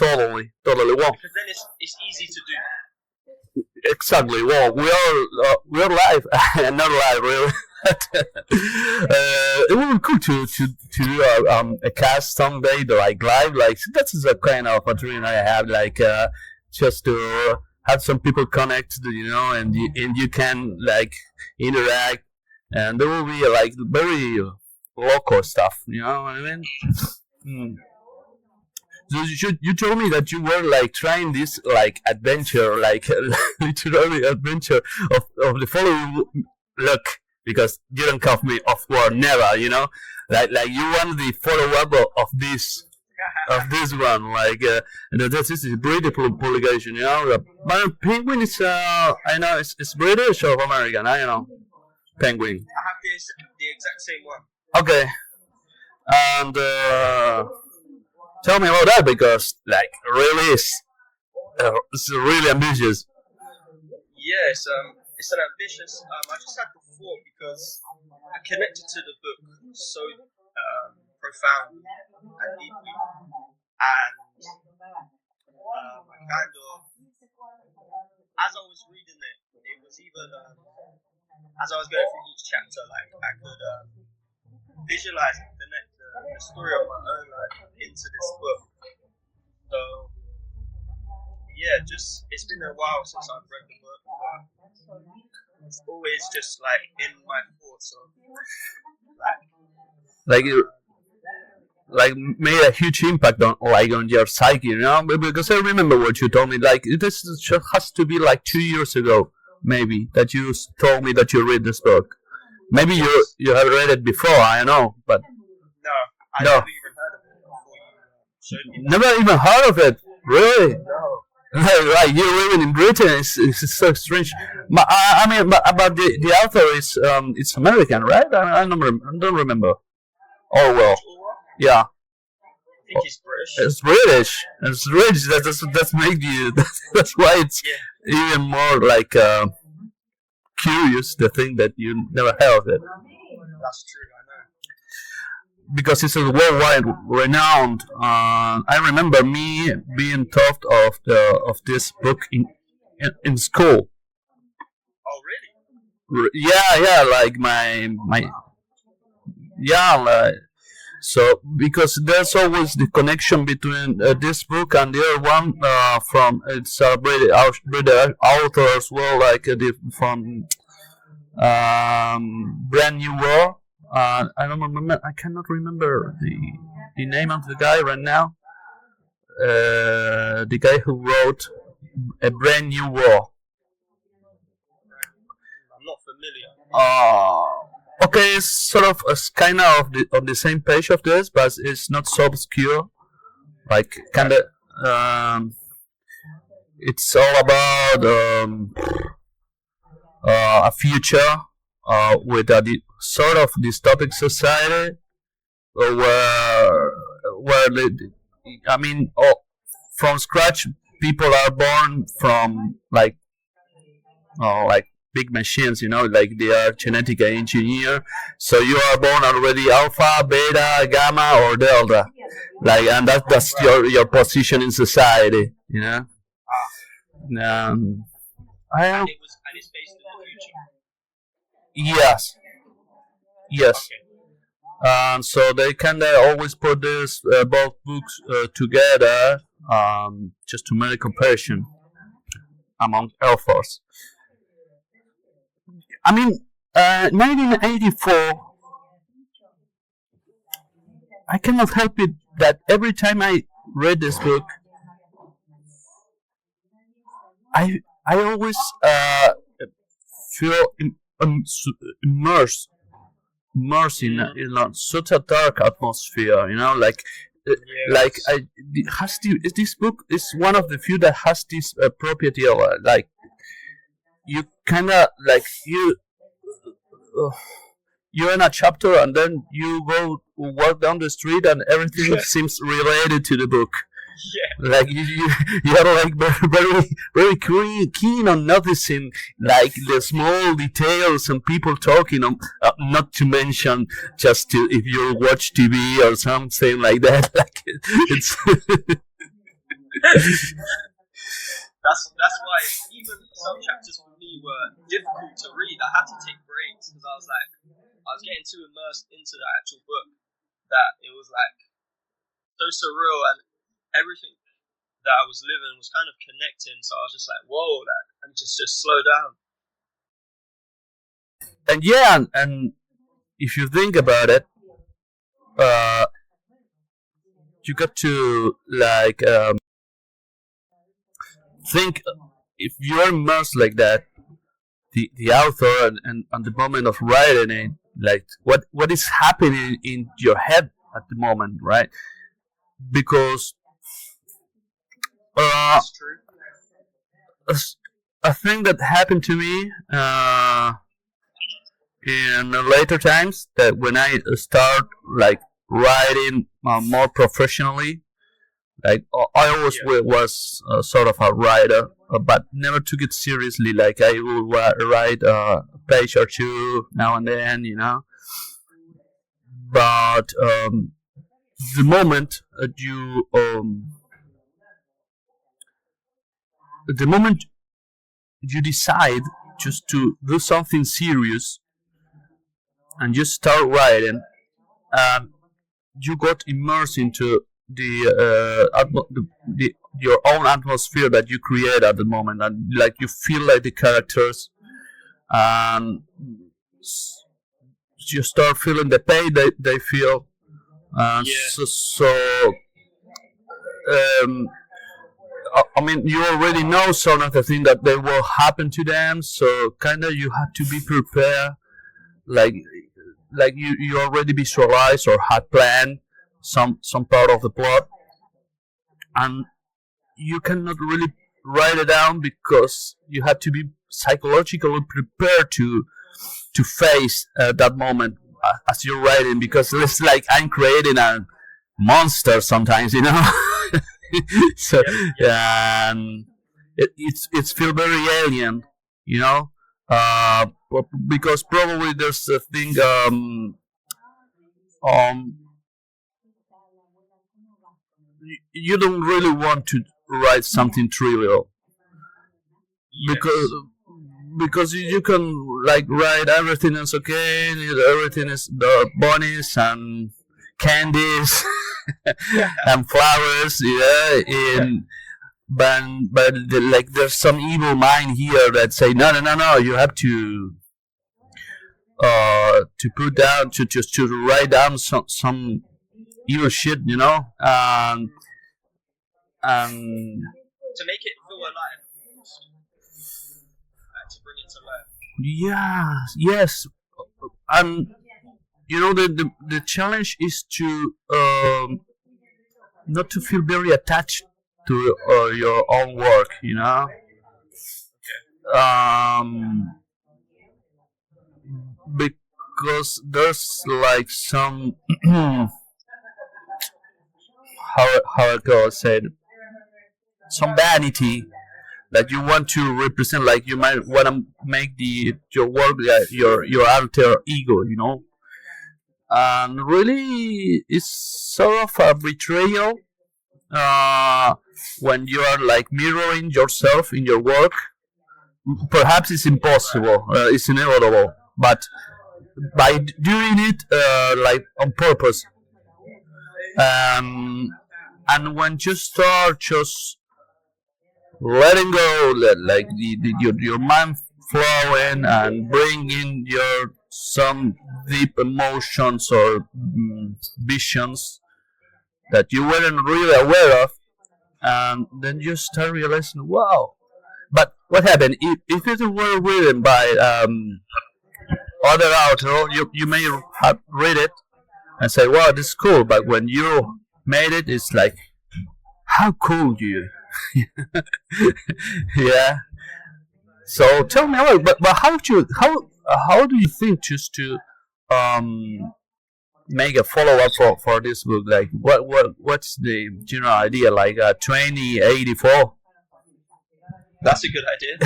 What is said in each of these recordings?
Totally. Well, because then it's easy to do. exactly. Well, we are live, not live really. It would be cool to do a cast someday, like live. Like that's the kind of a dream I have. Like just to have some people connect, and you can like interact, and there will be like very local stuff. You know what I mean? Mm. So you told me that you were like trying this like adventure, like literally adventure of the following look, because you don't cut me off word, never, like you want the follow up of this one, like this is a British publication, but Penguin is I know it's British or American, I don't know. Penguin. I have the exact same one. Okay, and tell me about that, because like really it's really ambitious. Yes, it's an ambitious. I just had the thought because I connected to the book so profoundly and deeply, and I kind of, as I was reading it, it was even as I was going through each chapter, like I could visualize and connect the story of my own life into this book. So yeah, just it's been a while since I've read the book, but it's always just like in my thoughts of like you like made a huge impact on your psyche, because I remember what you told me, like this has to be like 2 years ago maybe that you told me that you read this book. Maybe you have read it before, I don't know, but no, I never even heard of it before you showed me. Never even heard of it, really? No. Like you're living in Britain, it's so strange. But I mean, but the author is it's American, right? I don't remember. Oh well, yeah. I think he's British. It's British. It's British. That's make you. That's why it's even more like curious to think that you never heard of it. That's true. I know. Because it's a worldwide renowned. I remember me being taught of this book in school. Oh really? Yeah, like my like, so because there's always the connection between this book and the other one from it's British author as well, like from Brand New World. I don't remember. I cannot remember the name of the guy right now. The guy who wrote A Brand New World. I'm not familiar. Okay, it's sort of kind of on the same page of this, but it's not so obscure. Like kind of, it's all about a future with a sort of dystopic society, where I mean, from scratch, people are born from like big machines, like they are genetic engineer. So you are born already alpha, beta, gamma, or delta, like, and that's your position in society, And it's based in the future. Yes. Okay. And so they kind of always put these both books together, just to make a comparison among authors. I mean, 1984, I cannot help it that every time I read this book, I always feel immersed in such a dark atmosphere, like this book is one of the few that has this property of like you kind of like you're in a chapter and then you go walk down the street and everything seems related to the book. Yeah. Like you're like very keen on noticing like the small details and people talking. Not to mention just if you watch TV or something like that. Like it's That's why even some chapters for me were difficult to read. I had to take breaks because I was like, I was getting too immersed into the actual book that it was like so surreal, and everything that I was living was kind of connecting. So I was just like, whoa, that and just slow down. And yeah, and if you think about it, uh, you got to like think if you're immersed like that, the author and the moment of writing it, like what is happening in your head at the moment, right? Because uh, That's true. a thing that happened to me in later times, that when I start like writing more professionally, like I always Yeah. was sort of a writer, but never took it seriously. Like I will write a page or two now and then, But the moment the moment you decide just to do something serious and you start writing, um, you got immersed into your own atmosphere that you create at the moment, and like you feel like the characters, and you start feeling the pain they feel. Yeah. So I mean, you already know some of the things that they will happen to them, so kind of you have to be prepared, like you already visualize or had planned some part of the plot, and you cannot really write it down because you have to be psychologically prepared to face that moment as you're writing, because it's like I'm creating a monster sometimes, so Yep. Yep. yeah, it's feel very alien, you know, because probably there's a thing um you don't really want to write something trivial, because Yes. you can like write everything is okay, everything is the bunnies and candies and flowers, yeah, in but like there's some evil mind here that say no, no, no, no, you have to put down to just to write down some evil shit, and To make it feel alive, almost, to bring it to life. yeah, yes, and the challenge is to not to feel very attached to your own work, Okay. because there's like some how I go said, some vanity that you want to represent, like you might want to make your work your alter ego, and really it's sort of a betrayal when you are like mirroring yourself in your work. Perhaps it's Right. impossible, it's inevitable, but by doing it like on purpose, um, and when you start just letting go, like your mind flowing and bring in your some deep emotions or visions that you weren't really aware of, and then you start realizing, wow. But what happened if it were written by other author? You may have read it and say, wow, this is cool, but when you made it, it's like, how cool you. Yeah. So tell me, but how do you think just to um make a follow up for this book? Like what's the general idea? Like 2084. That's a good idea.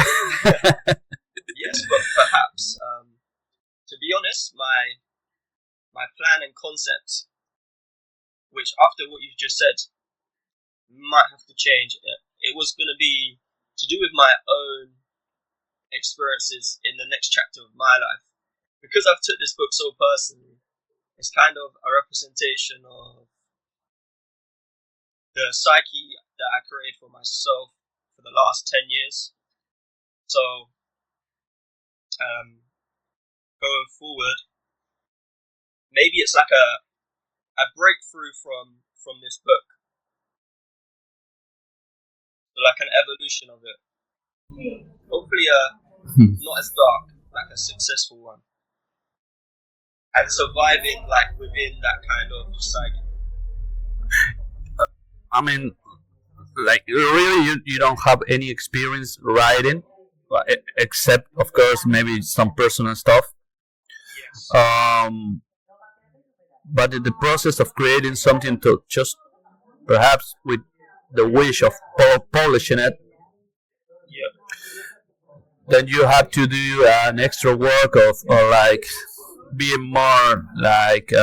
Yes, but perhaps, to be honest, my plan and concept, which after what you've just said, might have to change. it was going to be to do with my own experiences in the next chapter of my life. Because I've took this book so personally, it's kind of a representation of the psyche that I created for myself for the last 10 years. So, going forward, maybe it's like a breakthrough from this book, so like an evolution of it. Hopefully, not as dark, like a successful one, and surviving like within that kind of psyche. I mean, like really, you don't have any experience writing, except of course maybe some personal stuff. Yes. But in the process of creating something to just perhaps with the wish of polishing it, Yeah. then you have to do an extra work of or like being more like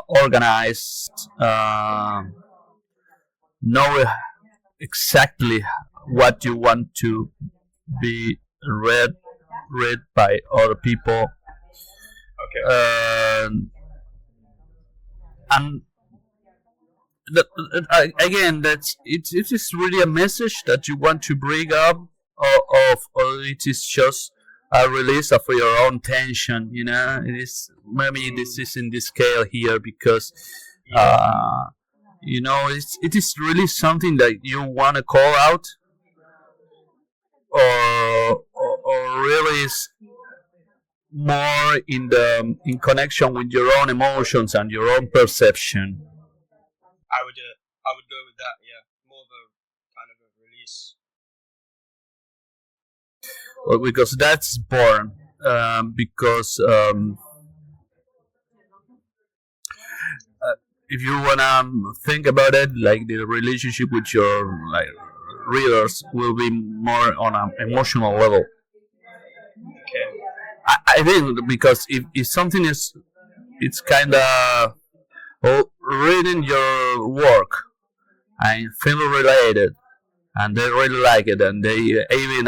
organized, know exactly what you want to be read by other people. Okay. And again, that's it is really a message that you want to bring up, or it is just a release of your own tension. You know, it is maybe this is in this scale here because you know it is really something that you want to call out, or really is more in connection with your own emotions and your own perception. I would go with that. Yeah, more of a kind of a release. Well, because that's important. Because if you wanna think about it, like the relationship with your like readers will be more on an emotional level. Okay. I think because if something is it's kind of reading your work and feel related and they really like it and they even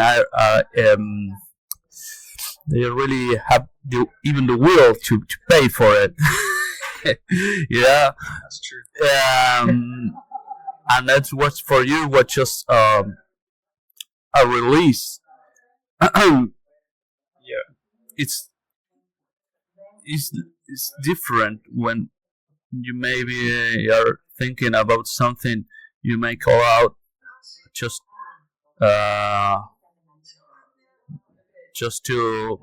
they really have even the will to pay for it. Yeah, That's true. And that's what's for you what just a release. Yeah. it's it's different when you maybe are thinking about something you may call out just uh, just to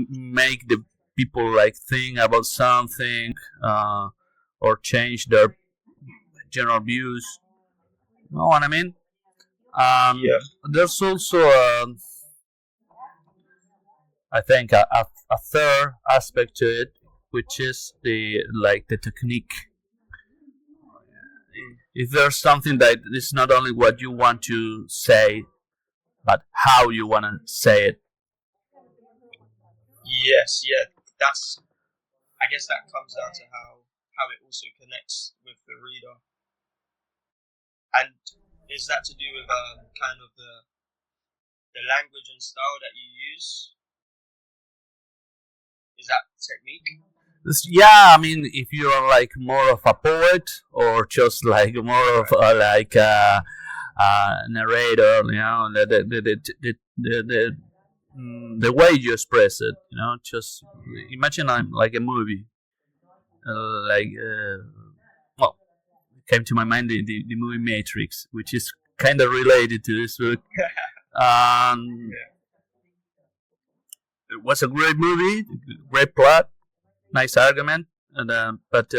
make the people like think about something, or change their general views. You know what I mean? Yeah. There's also I think a third aspect to it, which is the like the technique. If there's something that is not only what you want to say, but how you want to say it. Yes. Yeah. That's. I guess that comes down to how it also connects with the reader, and is that to do with kind of the language and style that you use? Is that technique? Yeah, I mean, if you are like more of a poet or just like more of a, like a narrator, you know, the way you express it, you know, just imagine I'm like a movie, like well, came to my mind the movie Matrix, which is kind of related to this book. Um, Yeah. it was a great movie, great plot, nice argument, and but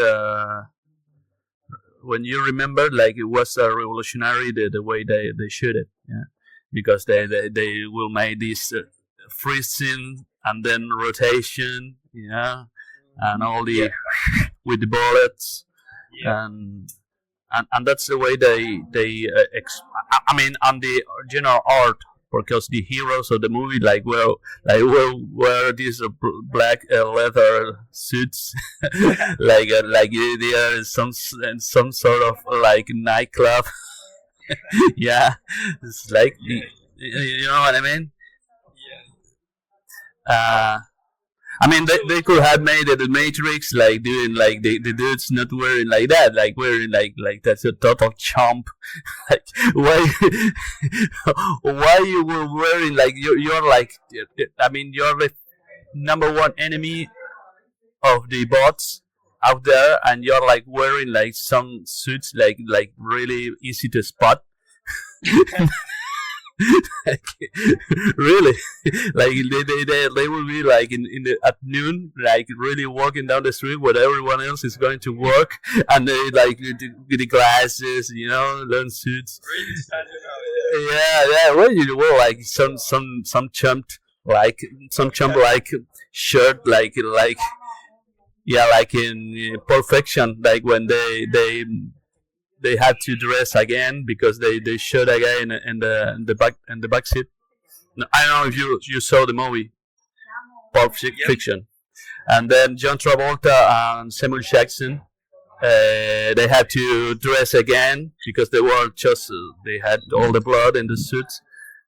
when you remember, like it was revolutionary the way they shoot it, yeah, because they will make this freezing and then rotation, yeah, and all the Yeah. with the bullets, Yeah. and that's the way they I mean on the general art because the heroes of the movie wear these black leather suits, like they are in some sort of like nightclub. Yeah, it's like Yeah, you know what I mean. yeah. Uh, I mean, Also, they could have made it the Matrix, like doing like the dude's not wearing like that, like wearing like that's a total chump. Like why why you were wearing like you're like I mean you're the number one enemy of the bots out there, and you're like wearing like some suits like really easy to spot. Like, really, like they will be like in at noon, like really walking down the street where everyone else is going to work, and they like with the glasses, learn suits. really standing out. Yeah, yeah. Well, you wear like some chump like some chump like shirt, like yeah, like in Perfection, like when they had to dress again because they shot a guy in the back seat. No, I don't know if you saw the movie Pulp Yeah. Fiction, and then John Travolta and Samuel Jackson. They had to dress again because they were just they had all the blood in the suits,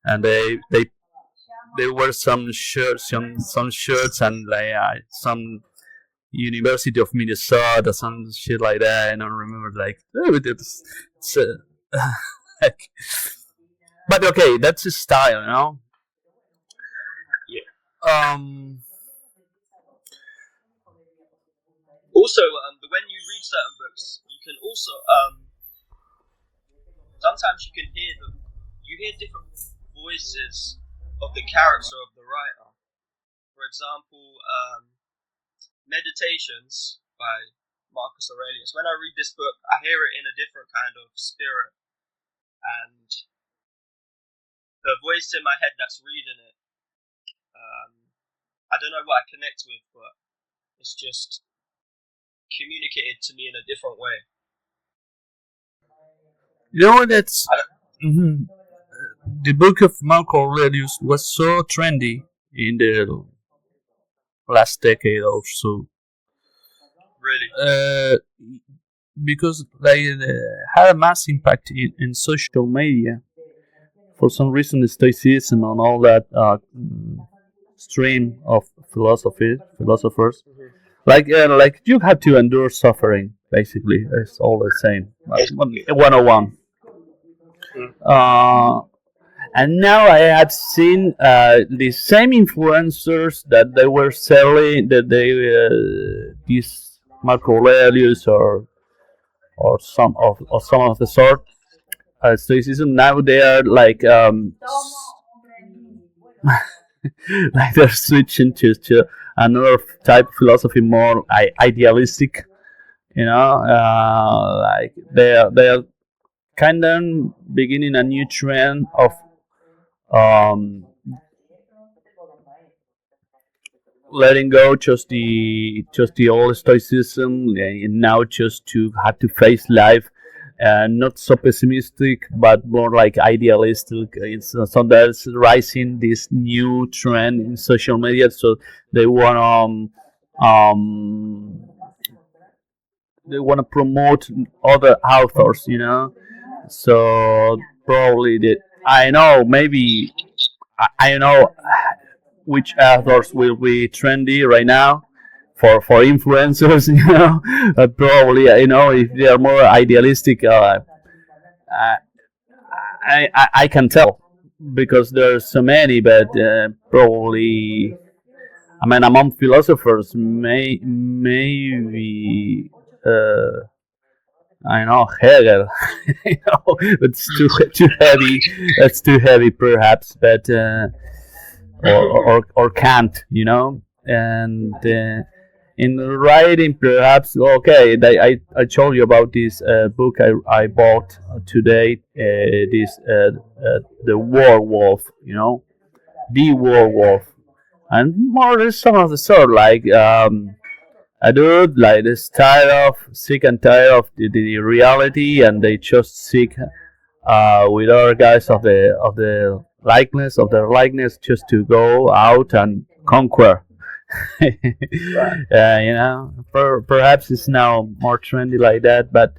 and they wear some shirts and like some University of Minnesota, some shit like that. I don't remember like it's like, but okay, that's his style, Yeah. Um, Also, when you read certain books, you can also sometimes you hear different voices of the character of the writer. For example, Meditations by Marcus Aurelius. When I read this book, I hear it in a different kind of spirit, and the voice in my head that's reading it, I don't know what I connect with, but it's just communicated to me in a different way. that's I don't, mhm. The book of Marco Aurelius was so trendy in the last decade or so. really. Uh, because they had a mass impact in social media. For some reason, Stoicism and all that stream of philosophers, Mm-hmm. like you have to endure suffering. Basically, it's all the same. Yes. 101. Mm. And now I have seen the same influencers that they were selling that they these Marco Aurelius or some of the sort stoicism. Now they are like like they're switching to another type of philosophy, more idealistic. Like they are kind of beginning a new trend of um, letting go just the old stoicism, and now just to have to face life, not so pessimistic but more like idealistic. So there's rising this new trend in social media, so they want to promote other authors, so probably the I know maybe I know which authors will be trendy right now for influencers, probably, if they are more idealistic, I, I can tell because there's so many, but probably, I mean, among philosophers, maybe I know Hegel. It's too heavy. That's too heavy, perhaps, but or Kant, and in writing, perhaps. Okay, I told you about this book I bought today. This the Werewolf, the Werewolf, and more or less some of the sort like. A dude like is sick and tired of the reality, and they just seek with other guys of the likeness of their likeness just to go out and conquer. Right. Perhaps it's now more trendy like that, but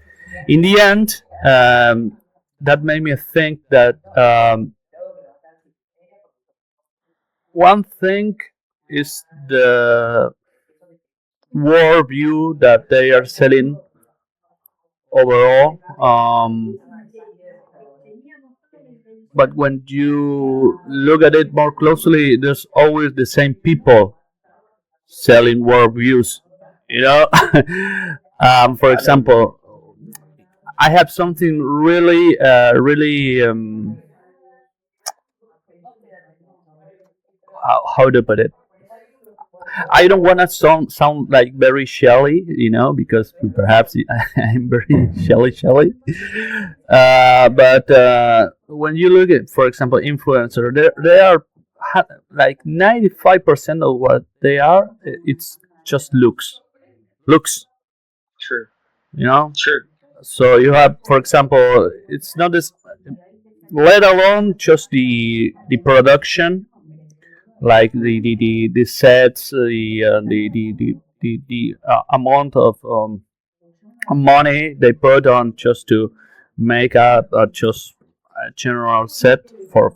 in the end, that made me think that one thing is the world view that they are selling overall. But when you look at it more closely, there's always the same people selling worldviews. You know, for I know. example, I have something really, really. How to put it? I don't want to sound like very shelly, because perhaps I'm very shelly. But when you look at, for example, influencer, they are like 95% of what they are. It's just looks. True. You know. True. So you have, for example, it's not this. Let alone just the production, like the sets, the amount of money they put on just to make up just a general set for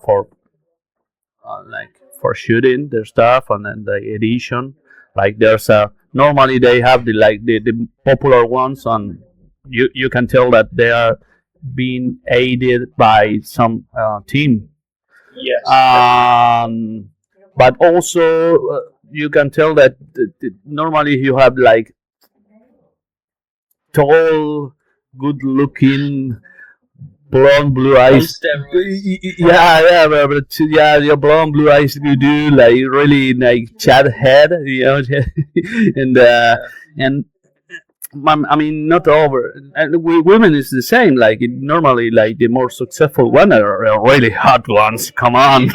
like for shooting their stuff, and then the edition. Like there's a normally they have the popular ones on. You can tell that they are being aided by some team. Yes, definitely. um, but also you can tell that normally you have like tall, good-looking, blonde, blue On eyes. steroids. Yeah, yeah, but yeah, your blonde, blue eyes, you do like really like Chad head, and Yeah. and I mean, not over. And women is the same. Like normally, like the more successful one are really hot ones. Come on,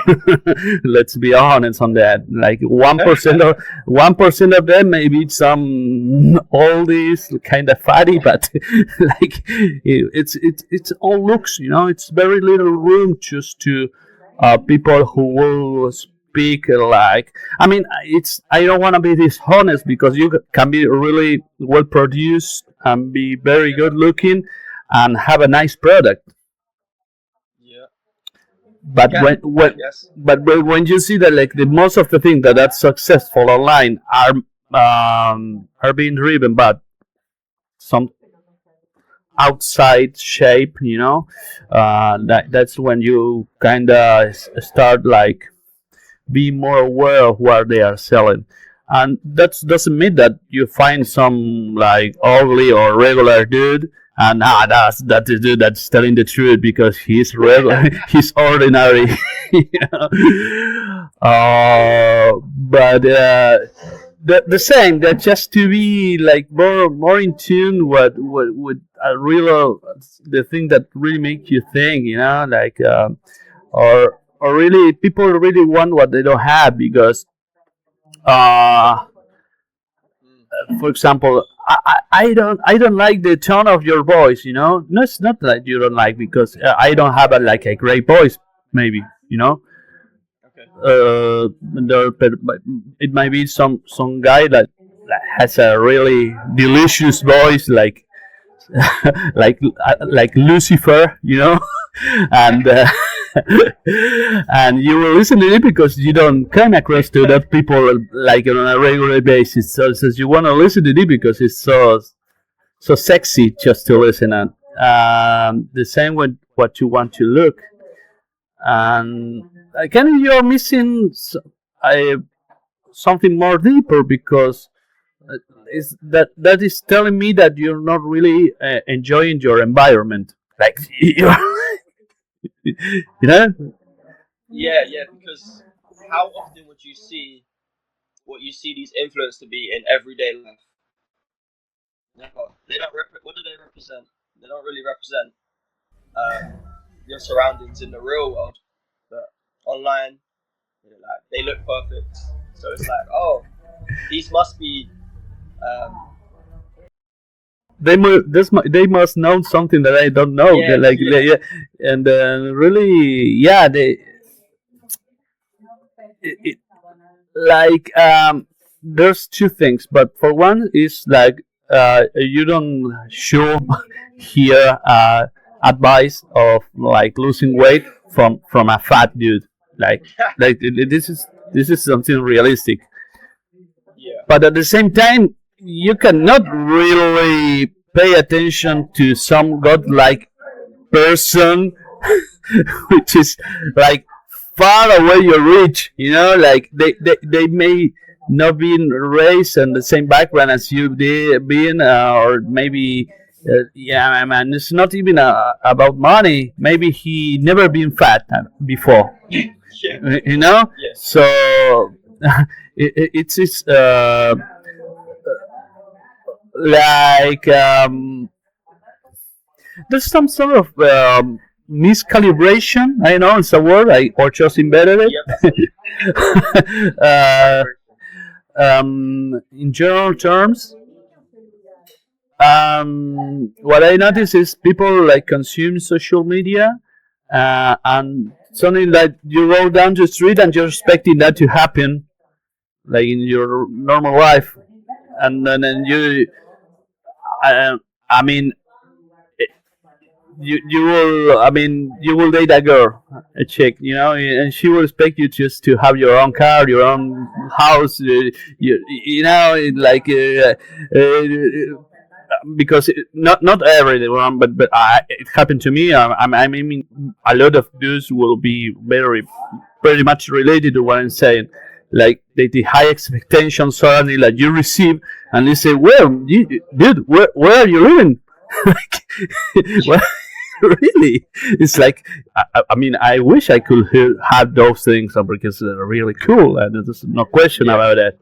let's be honest on that. Like 1% of them, maybe some oldies, kind of fatty, but like it's all looks. It's very little room just to people who will speak like. I mean, I don't want to be dishonest because you can be really well produced and be very Yeah. good looking and have a nice product. Yeah. You But can. Yes. when you see that like the most of the things that's successful online are being driven by some outside shape, that's when you kind of start like be more aware of what they are selling. And that doesn't mean that you find some like ugly or regular dude and that's the dude that's telling the truth because he's regular, he's ordinary. you but the same that just to be like more in tune what with a real the thing that really make you think, like or really people really want what they don't have because uh Mm. for example I don't like the tone of your voice. No, it's not that you don't like because I don't have like a great voice, maybe. Okay. But it might be some guy that has a really delicious voice, like Lucifer, and and you will listen to it because you don't come across to that people like on a regular basis. So you want to listen to it because it's so sexy just to listen at. The same with what you want to look, and again you're missing uh, something more deeper because is that is telling me that you're not really enjoying your environment. Like you know, Yeah, yeah. Because how often would you see what you see these influencers to be in everyday life? Never. They don't. What do they represent? They don't really represent um, your surroundings in the real world. But online, like they look perfect. So it's like, oh, these must be. Um, they must know something that I don't know. They're yes, like yeah, yeah, and really, yeah, it, like there's two things, but for one is like you don't show here advice of like losing weight from a fat dude, like this is something realistic, Yeah. but at the same time you cannot really pay attention to some godlike person which is like far away your reach, like they may not be raised in the same background as you did being, or maybe yeah, man, it's not even about money. Maybe he never been fat before, Yeah. Yeah. so it's like there's some sort of miscalibration. I know it's a word, or just invented Yep. it. In general terms, what I notice is people like consume social media, and something that you roll down the street and you're expecting that to happen, like in your normal life, and then you, uh, I mean, you will you will date a girl, a chick, and she will expect you just to have your own car, your own house, like because not everyone, but it happened to me. I mean, a lot of dudes will be very much related to what I'm saying. Like the high expectations suddenly like you receive, and they say, "Well, dude, where are you living?" Like, well, really, it's like I mean, I wish I could have those things because they're really cool, and there's no question Yeah. about that.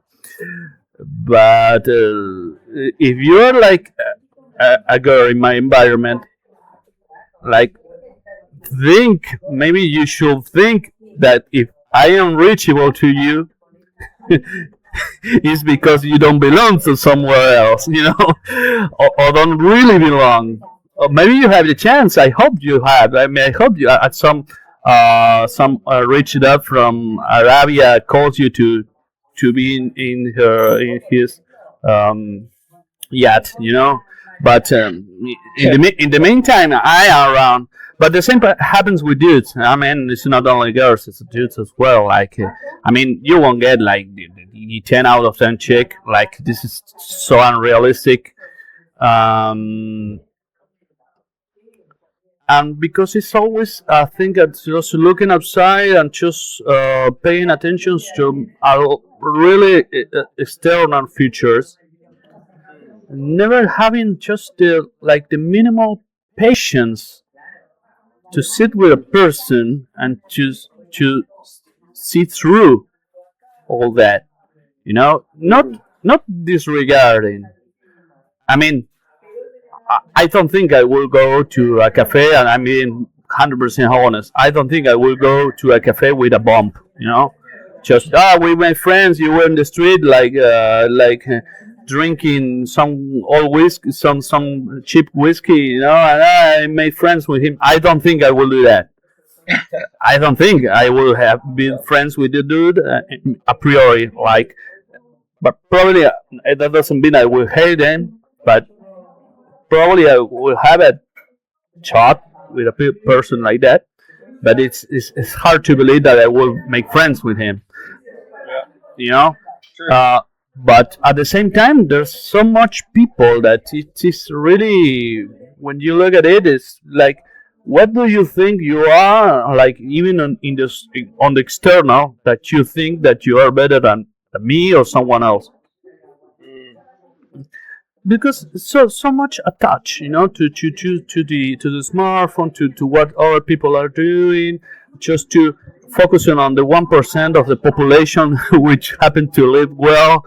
But if you're like a girl in my environment, like think maybe you should think that if I am reachable to you, it's because you don't belong to somewhere else, or don't really belong. Or maybe you have the chance. I hope you have. I mean, I hope you at some rich dad from Arabia calls you to be in his um, yet, But in the meantime, I am around. But the same happens with dudes. I mean, it's not only girls; it's dudes as well. Like, I mean, you won't get like the 10 out of 10 chick. Like, this is so unrealistic. Um, and because it's always I think that just looking outside and just paying attention to our really external features, never having just the minimal patience to sit with a person and to see through all that, not disregarding. I mean, I don't think I will go to a cafe, and I'm being 100% honest. I don't think I will go to a cafe with a bump, just we made friends. You were in the street drinking some old whiskey, some cheap whiskey, and I made friends with him. I don't think I will do that. I don't think I will have been friends with the dude a priori. Like, but probably that doesn't mean I will hate him. But probably I will have a chat with a person like that. But it's hard to believe that I will make friends with him. Yeah. You know. True. But at the same time, there's so much people that it is really, when you look at it, it's like, what do you think you are? Like, even on the external, that you think that you are better than me or someone else, Mm. because so much attached, to the smartphone, to what other people are doing, just to focusing on the 1% of the population which happen to live well,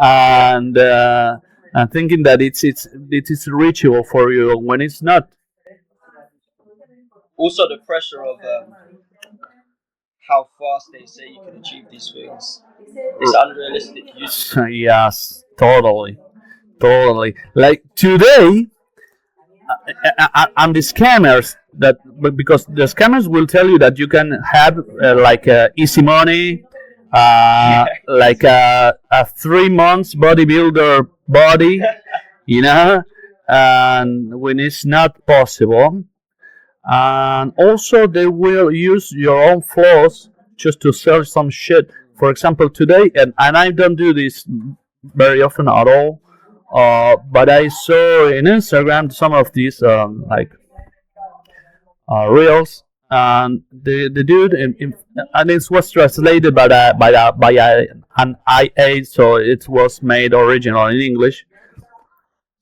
Yeah. and thinking that it is reachable for you when it's not. Also, the pressure of how fast they say you can achieve these things is unrealistic usually. Yes, totally, totally. Like today, and the scammers because the scammers will tell you that you can have like easy money, like a 3 months bodybuilder body, you know, and when it's not possible. And also, they will use your own flaws just to sell some shit. For example, today, and I don't do this very often at all, but I saw in Instagram some of these like reels, and the dude and it was translated an IA, so it was made original in English.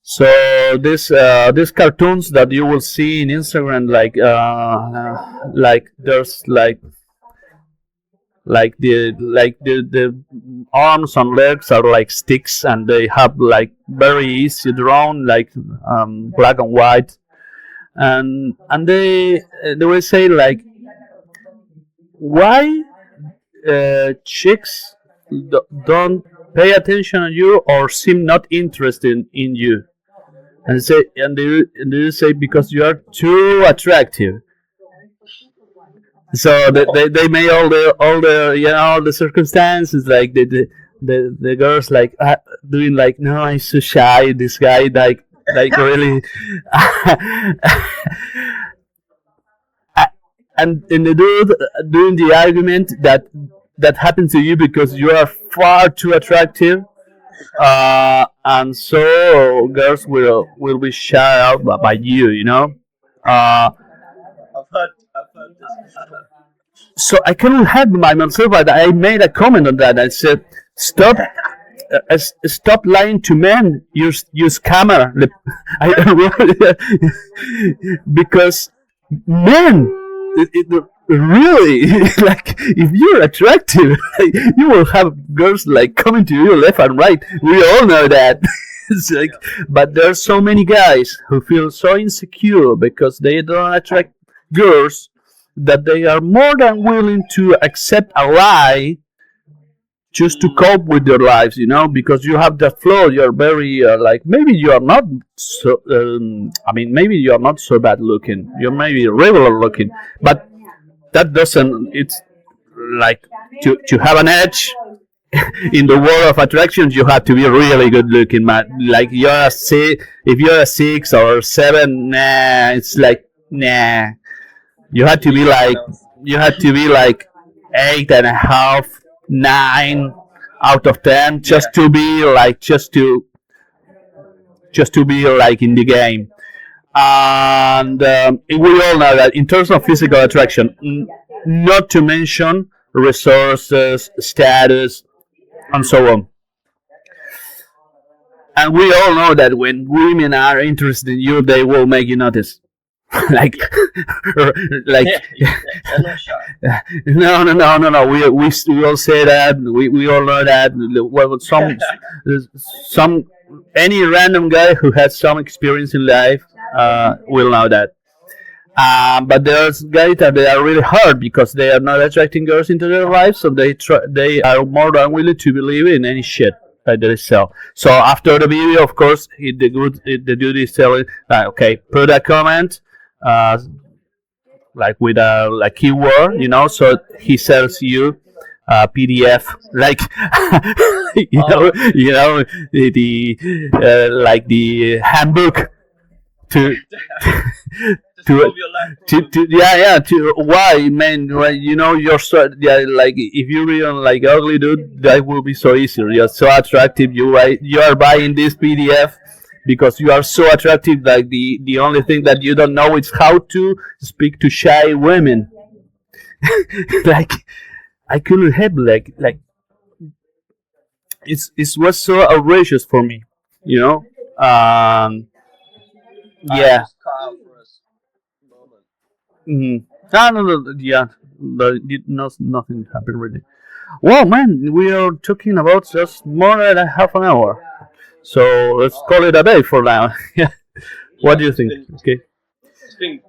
So these cartoons that you will see in Instagram, like there's the arms and legs are like sticks, and they have like very easy drawn, like black and white, and they will say like, why chicks don't pay attention on you or seem not interested in you, and they say because you are too attractive. So they made all the all the circumstances, like the girls like doing like, no, I'm so shy, this guy like really. And the dude doing the argument that happened to you because you are far too attractive, and so girls will be shy out by you, uh, I've heard this before. so I couldn't help myself, but I made a comment on that. I said, "Stop, stop lying to men. Use camera." I because men, really, like, if you're attractive, you will have girls like coming to you left and right. We all know that. It's like, Yeah. but there are so many guys who feel so insecure because they don't attract girls, that they are more than willing to accept a lie just to Mm, cope with their lives, because you have the flaw. You're very like, maybe you are not so. I mean, maybe you are not so bad looking. You're maybe regular looking, but that doesn't. It's like to have an edge in the world of attractions. You have to be really good looking, man. Like if you're a 6 or 7, nah, it's like, nah. You had to you be got like enough. you had to be like 8.5, 9 out of 10, Yeah. just to be like in the game. And we all know that in terms of physical attraction, not to mention resources, status, and so on. And we all know that when women are interested in you, they will make you notice. like like Yeah, yeah, they're not shy. no, no, no, no, no. We all say that. We all know that. Well, some any random guy who has some experience in life will know that. But there's guys that they are really hard because they are not attracting girls into their lives, so they are more than willing to believe in any shit that they sell. So after the video, of course, the dude is telling, okay, put a comment, uh, like with a like keyword, so he sells you PDF, like Oh, like the handbook to just to move your life forward. to yeah, to why, man, right, you're so, yeah, like if you read like ugly dude, that will be so easy. You're so attractive, you are buying this PDF because you are so attractive. Like the only thing that you don't know is how to speak to shy women. Like, I couldn't help, it was so outrageous for me, you know um I yeah. just cut out for us moment. Mm. No, no, no, yeah, nothing happened really. Well, man, we are talking about just more than a half an hour, so let's Oh, call it a day for now. Yeah. What yeah. do you think? Okay. It's been